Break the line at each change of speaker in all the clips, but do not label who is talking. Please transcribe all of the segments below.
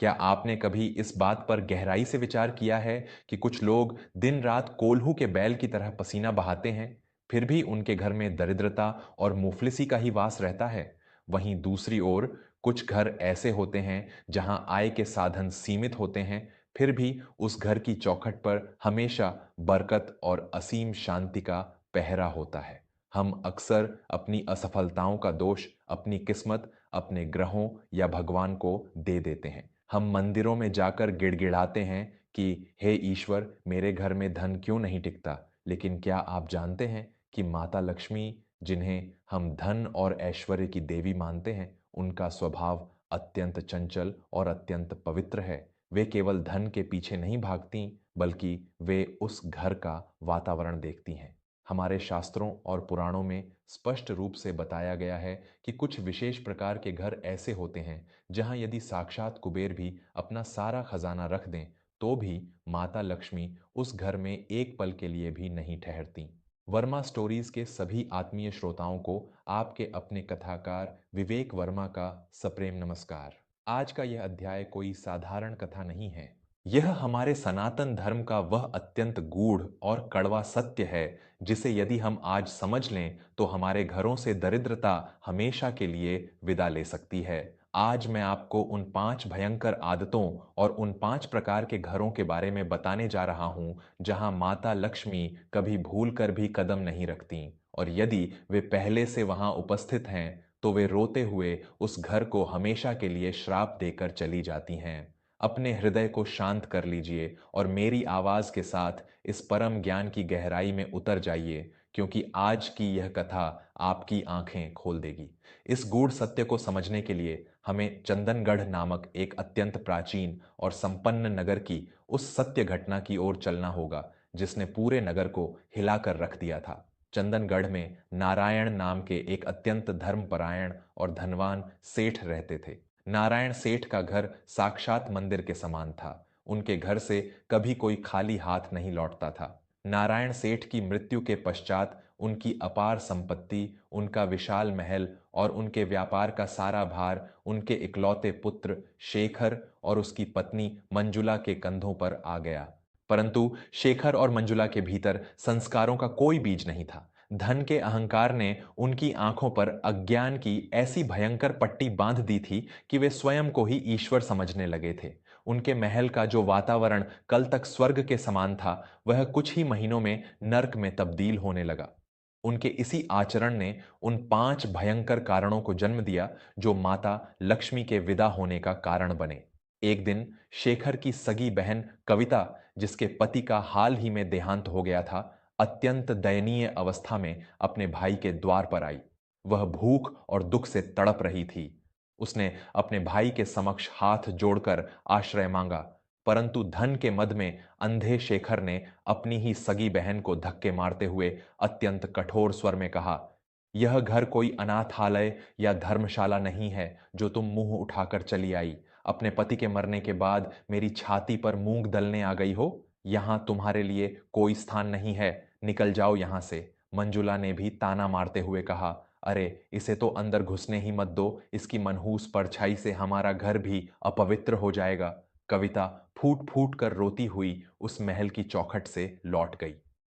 क्या आपने कभी इस बात पर गहराई से विचार किया है कि कुछ लोग दिन रात कोल्हू के बैल की तरह पसीना बहाते हैं, फिर भी उनके घर में दरिद्रता और मुफलिसी का ही वास रहता है? वहीं दूसरी ओर कुछ घर ऐसे होते हैं जहां आय के साधन सीमित होते हैं, फिर भी उस घर की चौखट पर हमेशा बरकत और असीम शांति का पहरा होता है। हम अक्सर अपनी असफलताओं का दोष अपनी किस्मत, अपने ग्रहों या भगवान को दे देते हैं। हम मंदिरों में जाकर गिड़गिड़ाते हैं कि हे ईश्वर, मेरे घर में धन क्यों नहीं टिकता? लेकिन क्या आप जानते हैं कि माता लक्ष्मी, जिन्हें हम धन और ऐश्वर्य की देवी मानते हैं, उनका स्वभाव अत्यंत चंचल और अत्यंत पवित्र है। वे केवल धन के पीछे नहीं भागती, बल्कि वे उस घर का वातावरण देखती हैं। हमारे शास्त्रों और पुराणों में स्पष्ट रूप से बताया गया है कि कुछ विशेष प्रकार के घर ऐसे होते हैं जहां यदि साक्षात कुबेर भी अपना सारा खजाना रख दें, तो भी माता लक्ष्मी उस घर में एक पल के लिए भी नहीं ठहरती। वर्मा स्टोरीज के सभी आत्मीय श्रोताओं को आपके अपने कथाकार विवेक वर्मा का सप्रेम नमस्कार। आज का यह अध्याय कोई साधारण कथा नहीं है। यह हमारे सनातन धर्म का वह अत्यंत गूढ़ और कड़वा सत्य है जिसे यदि हम आज समझ लें तो हमारे घरों से दरिद्रता हमेशा के लिए विदा ले सकती है। आज मैं आपको उन 5 भयंकर आदतों और उन 5 प्रकार के घरों के बारे में बताने जा रहा हूं जहां माता लक्ष्मी कभी भूल कर भी कदम नहीं रखती, और यदि वे पहले से वहां उपस्थित हैं तो वे रोते हुए उस घर को हमेशा के लिए श्राप देकर चली जाती हैं। अपने हृदय को शांत कर लीजिए और मेरी आवाज के साथ इस परम ज्ञान की गहराई में उतर जाइए, क्योंकि आज की यह कथा आपकी आंखें खोल देगी। इस गूढ़ सत्य को समझने के लिए हमें चंदनगढ़ नामक एक अत्यंत प्राचीन और संपन्न नगर की उस सत्य घटना की ओर चलना होगा जिसने पूरे नगर को हिलाकर रख दिया था। चंदनगढ़ में नारायण नाम के एक अत्यंत धर्मपरायण और धनवान सेठ रहते थे। नारायण सेठ का घर साक्षात मंदिर के समान था। उनके घर से कभी कोई खाली हाथ नहीं लौटता था। नारायण सेठ की मृत्यु के पश्चात उनकी अपार संपत्ति, उनका विशाल महल और उनके व्यापार का सारा भार उनके इकलौते पुत्र शेखर और उसकी पत्नी मंजुला के कंधों पर आ गया। परंतु शेखर और मंजुला के भीतर संस्कारों का कोई बीज नहीं था। धन के अहंकार ने उनकी आंखों पर अज्ञान की ऐसी भयंकर पट्टी बांध दी थी कि वे स्वयं को ही ईश्वर समझने लगे थे। उनके महल का जो वातावरण कल तक स्वर्ग के समान था, वह कुछ ही महीनों में नर्क में तब्दील होने लगा। उनके इसी आचरण ने उन 5 भयंकर कारणों को जन्म दिया जो माता लक्ष्मी के विदा होने का कारण बने। एक दिन शेखर की सगी बहन कविता, जिसके पति का हाल ही में देहांत हो गया था, अत्यंत दयनीय अवस्था में अपने भाई के द्वार पर आई। वह भूख और दुख से तड़प रही थी। उसने अपने भाई के समक्ष हाथ जोड़कर आश्रय मांगा, परंतु धन के मद में अंधे शेखर ने अपनी ही सगी बहन को धक्के मारते हुए अत्यंत कठोर स्वर में कहा, यह घर कोई अनाथालय या धर्मशाला नहीं है जो तुम मुंह उठाकर चली आई। अपने पति के मरने के बाद मेरी छाती पर मूंग दलने आ गई हो। यहां तुम्हारे लिए कोई स्थान नहीं है, निकल जाओ यहां से। मंजुला ने भी ताना मारते हुए कहा, अरे इसे तो अंदर घुसने ही मत दो, इसकी मनहूस परछाई से हमारा घर भी अपवित्र हो जाएगा। कविता फूट फूट कर रोती हुई उस महल की चौखट से लौट गई।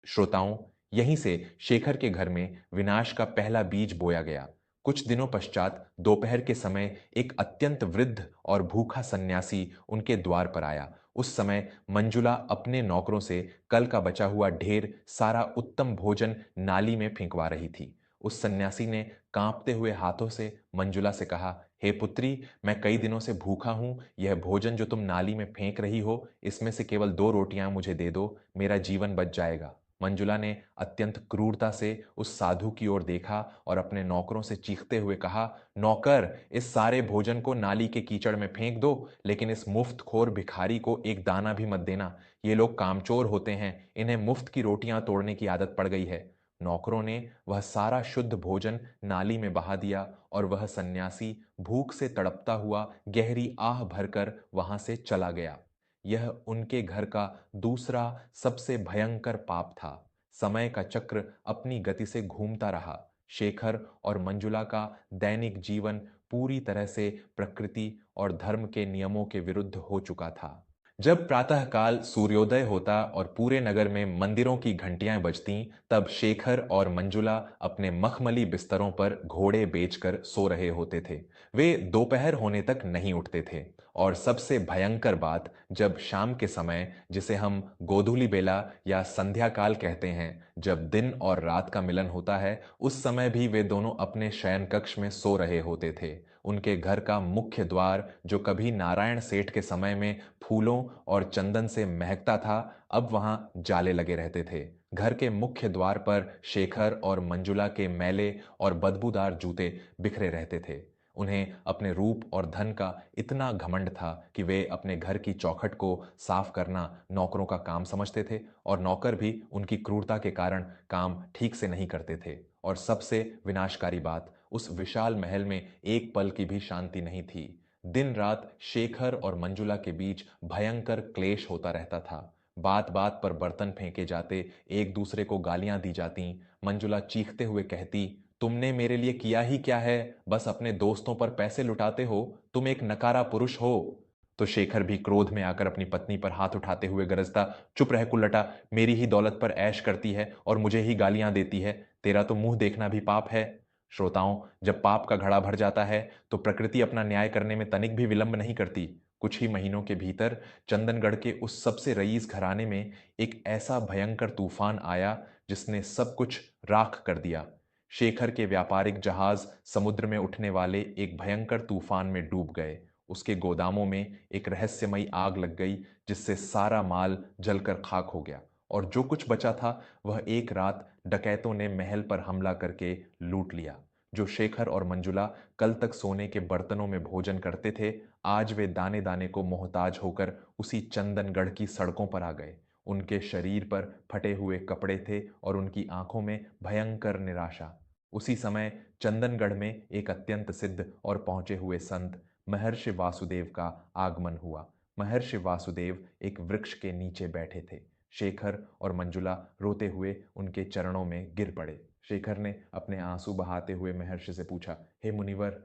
श्रोताओं, यहीं से शेखर के घर में विनाश का पहला बीज बोया गया। कुछ दिनों पश्चात दोपहर के समय एक अत्यंत वृद्ध और भूखा सन्यासी उनके द्वार पर आया। उस समय मंजुला अपने नौकरों से कल का बचा हुआ ढेर सारा उत्तम भोजन नाली में फेंकवा रही थी। उस सन्यासी ने कांपते हुए हाथों से मंजुला से कहा, हे पुत्री, मैं कई दिनों से भूखा हूं। यह भोजन जो तुम नाली में फेंक रही हो, इसमें से केवल 2 रोटियां मुझे दे दो, मेरा जीवन बच जाएगा। मंजुला ने अत्यंत क्रूरता से उस साधु की ओर देखा और अपने नौकरों से चीखते हुए कहा, नौकर, इस सारे भोजन को नाली के कीचड़ में फेंक दो, लेकिन इस मुफ्तखोर भिखारी को एक दाना भी मत देना। ये लोग कामचोर होते हैं, इन्हें मुफ्त की रोटियां तोड़ने की आदत पड़ गई है। नौकरों ने वह सारा शुद्ध भोजन नाली में बहा दिया और वह सन्यासी भूख से तड़पता हुआ गहरी आह भरकर वहां से चला गया। यह उनके घर का दूसरा सबसे भयंकर पाप था। समय का चक्र अपनी गति से घूमता रहा। शेखर और मंजुला का दैनिक जीवन पूरी तरह से प्रकृति और धर्म के नियमों के विरुद्ध हो चुका था। जब प्रातःकाल सूर्योदय होता और पूरे नगर में मंदिरों की घंटियां बजतीं, तब शेखर और मंजुला अपने मखमली बिस्तरों पर घोड़े बेचकर सो रहे होते थे। वे दोपहर होने तक नहीं उठते थे। और सबसे भयंकर बात, जब शाम के समय, जिसे हम गोधूलि बेला या संध्या काल कहते हैं, जब दिन और रात का मिलन होता है, उस समय भी वे दोनों अपने शयन कक्ष में सो रहे होते थे। उनके घर का मुख्य द्वार, जो कभी नारायण सेठ के समय में फूलों और चंदन से महकता था, अब वहां जाले लगे रहते थे। घर के मुख्य द्वार पर शेखर और मंजुला के मैले और बदबूदार जूते बिखरे रहते थे। उन्हें अपने रूप और धन का इतना घमंड था कि वे अपने घर की चौखट को साफ करना नौकरों का काम समझते थे, और नौकर भी उनकी क्रूरता के कारण काम ठीक से नहीं करते थे। और सबसे विनाशकारी बात, उस विशाल महल में एक पल की भी शांति नहीं थी। दिन रात शेखर और मंजुला के बीच भयंकर क्लेश होता रहता था। बात बात पर बर्तन फेंके जाते, एक दूसरे को गालियां दी जाती। मंजुला चीखते हुए कहती, तुमने मेरे लिए किया ही क्या है? बस अपने दोस्तों पर पैसे लुटाते हो। तुम एक नकारा पुरुष हो। तो शेखर भी क्रोध में आकर अपनी पत्नी पर हाथ उठाते हुए गरजता, चुप रह कुल्लटा, मेरी ही दौलत पर ऐश करती है और मुझे ही गालियां देती है। तेरा तो मुंह देखना भी पाप है। श्रोताओं, जब पाप का घड़ा भर जाता है तो प्रकृति अपना न्याय करने में तनिक भी विलंब नहीं करती। कुछ ही महीनों के भीतर चंदनगढ़ के उस सबसे रईस घराने में एक ऐसा भयंकर तूफान आया जिसने सब कुछ राख कर दिया। शेखर के व्यापारिक जहाज समुद्र में उठने वाले एक भयंकर तूफान में डूब गए। उसके गोदामों में एक रहस्यमयी आग लग गई, जिससे सारा माल जलकर खाक हो गया, और जो कुछ बचा था वह एक रात डकैतों ने महल पर हमला करके लूट लिया। जो शेखर और मंजुला कल तक सोने के बर्तनों में भोजन करते थे, आज वे दाने दाने को मोहताज होकर उसी चंदनगढ़ की सड़कों पर आ गए। उनके शरीर पर फटे हुए कपड़े थे और उनकी आंखों में भयंकर निराशा। उसी समय चंदनगढ़ में एक अत्यंत सिद्ध और पहुंचे हुए संत महर्षि वासुदेव का आगमन हुआ। महर्षि वासुदेव एक वृक्ष के नीचे बैठे थे। शेखर और मंजुला रोते हुए उनके चरणों में गिर पड़े। शेखर ने अपने आंसू बहाते हुए महर्षि से पूछा, हे मुनिवर,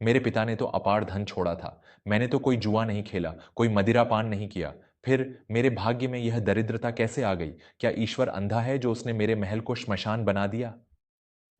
मेरे पिता ने तो अपार धन छोड़ा था। मैंने तो कोई जुआ नहीं खेला, कोई मदिरा पान नहीं किया। फिर मेरे भाग्य में यह दरिद्रता कैसे आ गई? क्या ईश्वर अंधा है जो उसने मेरे महल को श्मशान बना दिया?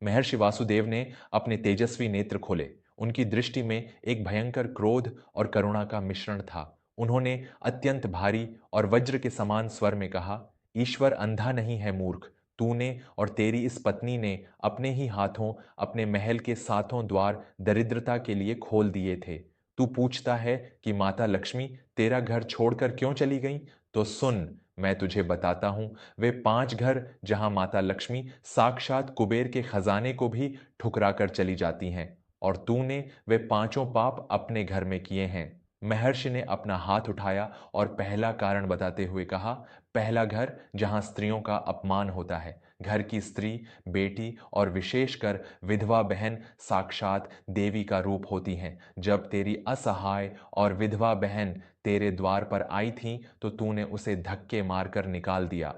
महर्षि वासुदेव ने अपने तेजस्वी नेत्र खोले। उनकी दृष्टि में एक भयंकर क्रोध और करुणा का मिश्रण था। उन्होंने अत्यंत भारी और वज्र के समान स्वर में कहा, ईश्वर अंधा नहीं है मूर्ख। तूने और तेरी इस पत्नी ने अपने ही हाथों अपने महल के सातों द्वार दरिद्रता के लिए खोल दिए थे। तू पूछता है कि माता लक्ष्मी तेरा घर छोड़कर क्यों चली गई? तो सुन, मैं तुझे बताता हूं। वे 5 घर जहां माता लक्ष्मी साक्षात कुबेर के खजाने को भी ठुकरा कर चली जाती हैं, और तूने वे पांचों पाप अपने घर में किए हैं। महर्षि ने अपना हाथ उठाया और पहला कारण बताते हुए कहा, पहला घर जहां स्त्रियों का अपमान होता है। घर की स्त्री, बेटी और विशेषकर विधवा बहन साक्षात देवी का रूप होती हैं। जब तेरी असहाय और विधवा बहन तेरे द्वार पर आई थी तो तूने उसे धक्के मारकर निकाल दिया।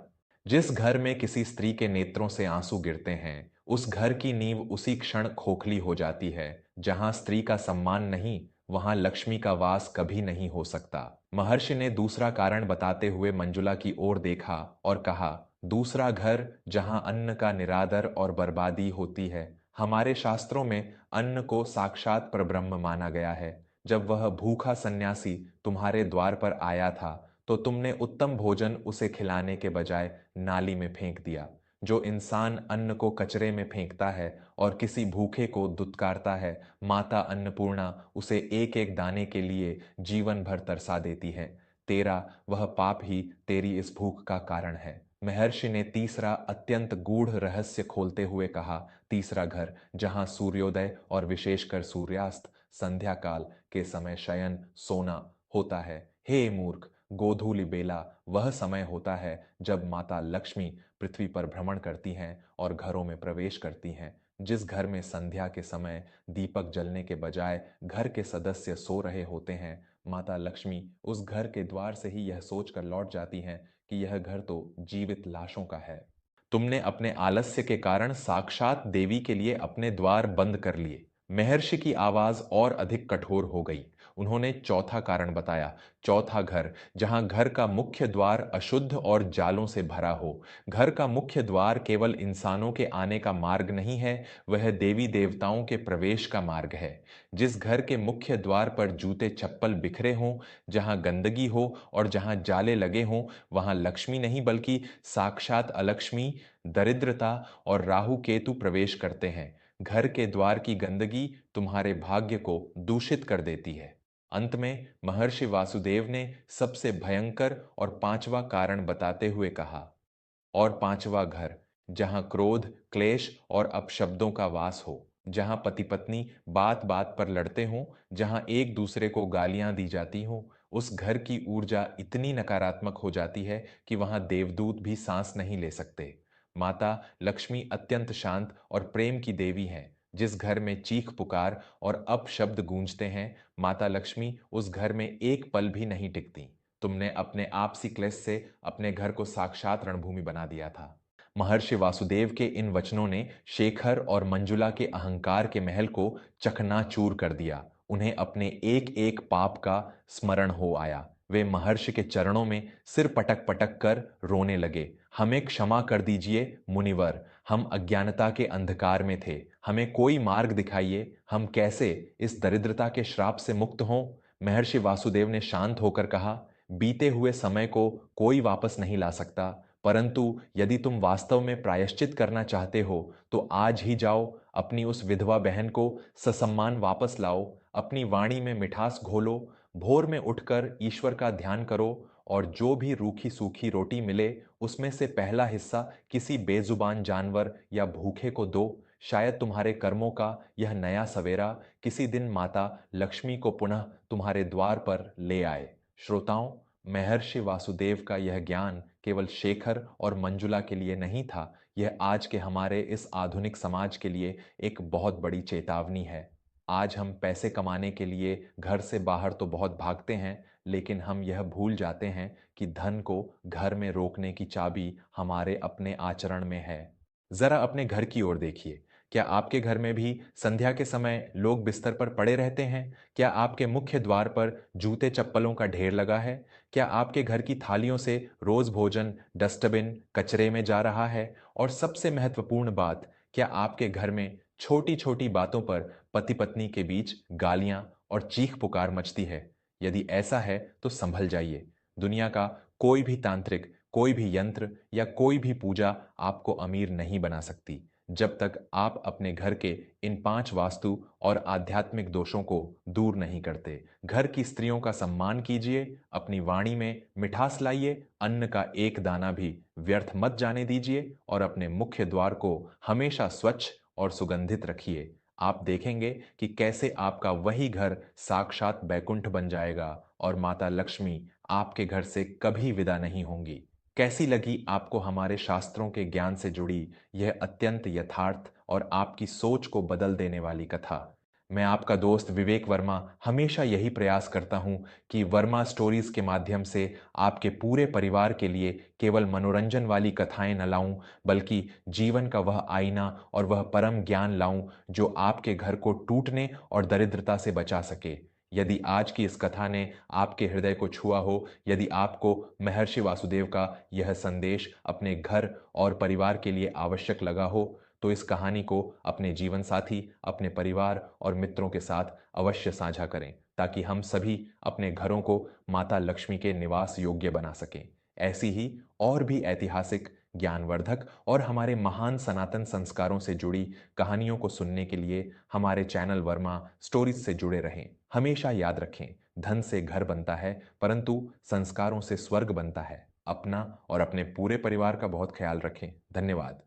जिस घर में किसी स्त्री के नेत्रों से आंसू गिरते हैं, उस घर की नींव उसी क्षण खोखली हो जाती है। जहां स्त्री का सम्मान नहीं, वहां लक्ष्मी का वास कभी नहीं हो सकता। महर्षि ने दूसरा कारण बताते हुए मंजुला की ओर देखा और कहा, दूसरा घर जहां अन्न का निरादर और बर्बादी होती है। हमारे शास्त्रों में अन्न को साक्षात परब्रह्म माना गया है। जब वह भूखा सन्यासी तुम्हारे द्वार पर आया था तो तुमने उत्तम भोजन उसे खिलाने के बजाय नाली में फेंक दिया। जो इंसान अन्न को कचरे में फेंकता है और किसी भूखे को दुत्कारता है, माता अन्नपूर्णा उसे एक एक दाने के लिए जीवन भर तरसा देती है। तेरा वह पाप ही तेरी इस भूख का कारण है। महर्षि ने तीसरा अत्यंत गूढ़ रहस्य खोलते हुए कहा, तीसरा घर जहां सूर्योदय और विशेषकर सूर्यास्त संध्या काल के समय शयन सोना होता है। हे मूर्ख, गोधूलि बेला वह समय होता है जब माता लक्ष्मी पृथ्वी पर भ्रमण करती हैं और घरों में प्रवेश करती हैं। जिस घर में संध्या के समय दीपक जलने के बजाय घर के सदस्य सो रहे होते हैं, माता लक्ष्मी उस घर के द्वार से ही यह सोचकर लौट जाती हैं कि यह घर तो जीवित लाशों का है। तुमने अपने आलस्य के कारण साक्षात देवी के लिए अपने द्वार बंद कर लिए। महर्षि की आवाज और अधिक कठोर हो गई। उन्होंने चौथा कारण बताया, चौथा घर, जहां घर का मुख्य द्वार अशुद्ध और जालों से भरा हो। घर का मुख्य द्वार केवल इंसानों के आने का मार्ग नहीं है, वह देवी देवताओं के प्रवेश का मार्ग है। जिस घर के मुख्य द्वार पर जूते चप्पल बिखरे हों, जहां गंदगी हो और जहां जाले लगे हों, वहां लक्ष्मी नहीं बल्कि साक्षात अलक्ष्मी, दरिद्रता और राहु केतु प्रवेश करते हैं। घर के द्वार की गंदगी तुम्हारे भाग्य को दूषित कर देती है। अंत में महर्षि वासुदेव ने सबसे भयंकर और पांचवा कारण बताते हुए कहा, और पांचवा घर, जहां क्रोध, क्लेश और अपशब्दों का वास हो, जहां पति पत्नी बात बात पर लड़ते हों, जहां एक दूसरे को गालियां दी जाती हों, उस घर की ऊर्जा इतनी नकारात्मक हो जाती है कि वहां देवदूत भी सांस नहीं ले सकते। माता लक्ष्मी अत्यंत शांत और प्रेम की देवी हैं। जिस घर में चीख पुकार और अपशब्द गूंजते हैं, माता लक्ष्मी उस घर में एक पल भी नहीं टिकती। तुमने अपने आपसी क्लेश से अपने घर को साक्षात रणभूमि बना दिया था। महर्षि वासुदेव के इन वचनों ने शेखर और मंजुला के अहंकार के महल को चकनाचूर कर दिया। उन्हें अपने एक एक पाप का स्मरण हो आया। वे महर्षि के चरणों में सिर पटक पटक कर रोने लगे। हमें क्षमा कर दीजिए मुनिवर, हम अज्ञानता के अंधकार में थे। हमें कोई मार्ग दिखाइए, हम कैसे इस दरिद्रता के श्राप से मुक्त हों। महर्षि वासुदेव ने शांत होकर कहा, बीते हुए समय को कोई वापस नहीं ला सकता, परंतु यदि तुम वास्तव में प्रायश्चित करना चाहते हो तो आज ही जाओ, अपनी उस विधवा बहन को ससम्मान वापस लाओ, अपनी वाणी में मिठास घोलो, भोर में उठकर ईश्वर का ध्यान करो और जो भी रूखी सूखी रोटी मिले उसमें से पहला हिस्सा किसी बेजुबान जानवर या भूखे को दो। शायद तुम्हारे कर्मों का यह नया सवेरा किसी दिन माता लक्ष्मी को पुनः तुम्हारे द्वार पर ले आए। श्रोताओं, महर्षि वासुदेव का यह ज्ञान केवल शेखर और मंजुला के लिए नहीं था, यह आज के हमारे इस आधुनिक समाज के लिए एक बहुत बड़ी चेतावनी है। आज हम पैसे कमाने के लिए घर से बाहर तो बहुत भागते हैं, लेकिन हम यह भूल जाते हैं कि धन को घर में रोकने की चाबी हमारे अपने आचरण में है। जरा अपने घर की ओर देखिए। क्या आपके घर में भी संध्या के समय लोग बिस्तर पर पड़े रहते हैं? क्या आपके मुख्य द्वार पर जूते चप्पलों का ढेर लगा है? क्या आपके घर की थालियों से रोज भोजन डस्टबिन कचरे में जा रहा है? और सबसे महत्वपूर्ण बात, क्या आपके घर में छोटी छोटी बातों पर पति पत्नी के बीच गालियां और चीख पुकार मचती है? यदि ऐसा है तो संभल जाइए। दुनिया का कोई भी तांत्रिक, कोई भी यंत्र या कोई भी पूजा आपको अमीर नहीं बना सकती, जब तक आप अपने घर के इन 5 वास्तु और आध्यात्मिक दोषों को दूर नहीं करते। घर की स्त्रियों का सम्मान कीजिए, अपनी वाणी में मिठास लाइए, अन्न का एक दाना भी व्यर्थ मत जाने दीजिए और अपने मुख्य द्वार को हमेशा स्वच्छ और सुगंधित रखिए। आप देखेंगे कि कैसे आपका वही घर साक्षात बैकुंठ बन जाएगा और माता लक्ष्मी आपके घर से कभी विदा नहीं होंगी। कैसी लगी आपको हमारे शास्त्रों के ज्ञान से जुड़ी यह अत्यंत यथार्थ और आपकी सोच को बदल देने वाली कथा? मैं आपका दोस्त विवेक वर्मा हमेशा यही प्रयास करता हूं कि वर्मा स्टोरीज के माध्यम से आपके पूरे परिवार के लिए केवल मनोरंजन वाली कथाएं न लाऊं, बल्कि जीवन का वह आईना और वह परम ज्ञान लाऊं जो आपके घर को टूटने और दरिद्रता से बचा सके। यदि आज की इस कथा ने आपके हृदय को छुआ हो, यदि आपको महर्षि वासुदेव का यह संदेश अपने घर और परिवार के लिए आवश्यक लगा हो, तो इस कहानी को अपने जीवन साथी, अपने परिवार और मित्रों के साथ अवश्य साझा करें, ताकि हम सभी अपने घरों को माता लक्ष्मी के निवास योग्य बना सकें। ऐसी ही और भी ऐतिहासिक, ज्ञानवर्धक और हमारे महान सनातन संस्कारों से जुड़ी कहानियों को सुनने के लिए हमारे चैनल वर्मा स्टोरीज से जुड़े रहें। हमेशा याद रखें, धन से घर बनता है, परंतु संस्कारों से स्वर्ग बनता है। अपना और अपने पूरे परिवार का बहुत ख्याल रखें। धन्यवाद।